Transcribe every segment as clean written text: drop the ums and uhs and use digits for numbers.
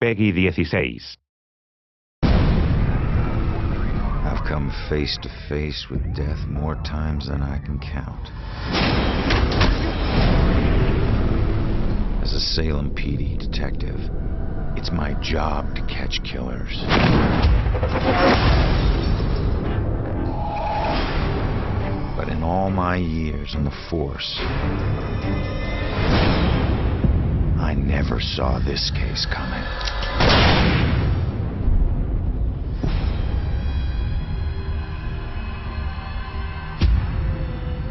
Peggy 16. I've come face to face with death more times than I can count. As a Salem PD detective, it's my job to catch killers. But in all my years on the force, I never saw this case coming.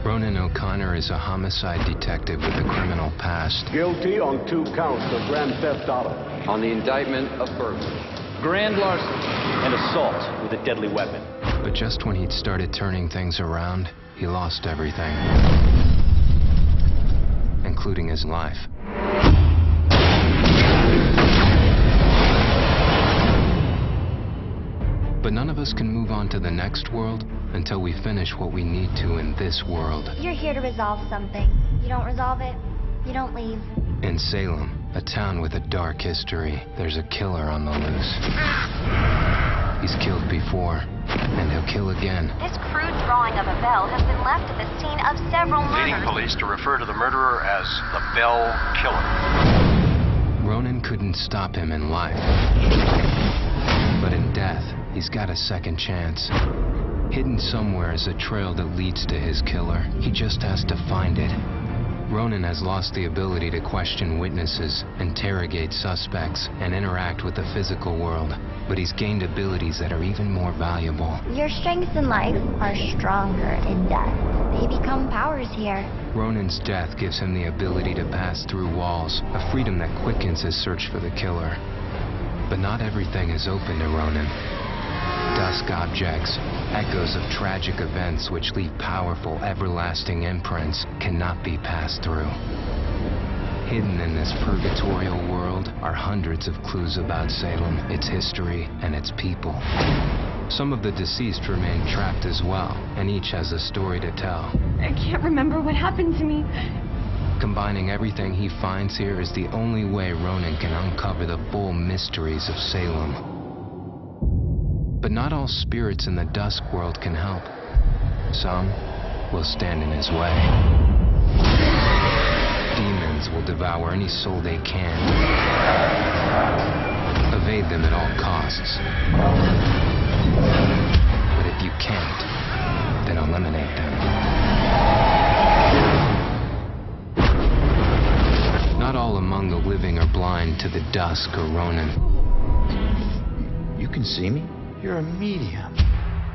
Ronan O'Connor is a homicide detective with a criminal past. Guilty on 2 counts of grand theft auto. On the indictment of burglary, grand larceny, and assault with a deadly weapon. But just when he'd started turning things around, he lost everything, including his life. But none of us can move on to the next world until we finish what we need to in this world. You're here to resolve something. You don't resolve it, you don't leave. In Salem, a town with a dark history, there's a killer on the loose. He's killed before, and he'll kill again. This crude drawing of a bell has been left at the scene of several Leading murders. police to refer to the murderer as the Bell Killer. Ronan couldn't stop him in life. But in death, he's got a second chance. Hidden somewhere is a trail that leads to his killer. He just has to find it. Ronan has lost the ability to question witnesses, interrogate suspects, and interact with the physical world. But he's gained abilities that are even more valuable. Your strengths in life are stronger in death. They become powers here. Ronan's death gives him the ability to pass through walls, a freedom that quickens his search for the killer. But not everything is open to Ronan. Dusk objects, echoes of tragic events which leave powerful, everlasting imprints, cannot be passed through. Hidden in this purgatorial world are hundreds of clues about Salem, its history, and its people. Some of the deceased remain trapped as well, and each has a story to tell. I can't remember what happened to me. Combining everything he finds here is the only way Ronan can uncover the full mysteries of Salem. But not all spirits in the dusk world can help. Some will stand in his way. Demons will devour any soul they can. Evade them at all costs. But if you can't, then eliminate them. Not all among the living are blind to the dusk or Ronan. You can see me? You're a medium.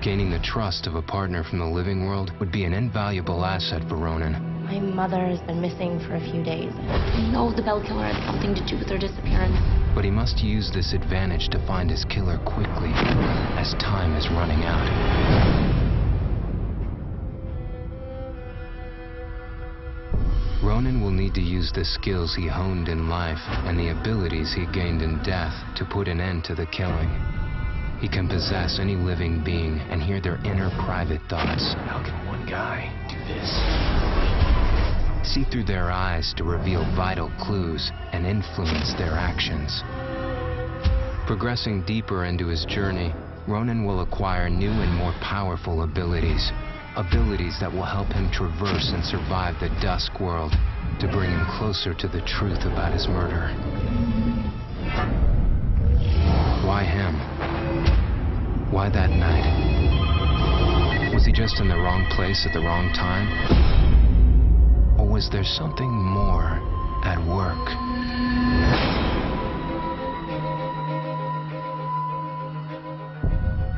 Gaining the trust of a partner from the living world would be an invaluable asset for Ronan. My mother has been missing for a few days. I know the Bell Killer had something to do with her disappearance. But he must use this advantage to find his killer quickly, as time is running out. Ronan will need to use the skills he honed in life and the abilities he gained in death to put an end to the killing. He can possess any living being and hear their inner private thoughts. How can one guy do this? See through their eyes to reveal vital clues and influence their actions. Progressing deeper into his journey, Ronan will acquire new and more powerful abilities. Abilities that will help him traverse and survive the dusk world to bring him closer to the truth about his murder. Why him? Why that night? Was he just in the wrong place at the wrong time? Or was there something more at work?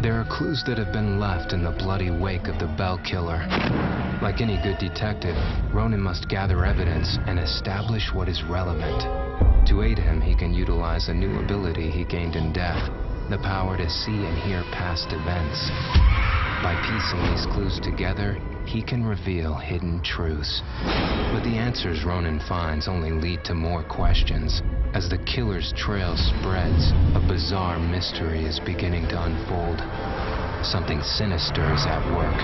There are clues that have been left in the bloody wake of the Bell Killer. Like any good detective, Ronan must gather evidence and establish what is relevant. To aid him, he can utilize a new ability he gained in death, the power to see and hear past events. By piecing these clues together, he can reveal hidden truths. But the answers Ronan finds only lead to more questions. As the killer's trail spreads, a bizarre mystery is beginning to unfold. Something sinister is at work.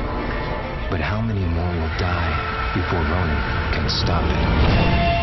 But how many more will die before Ronan can stop it?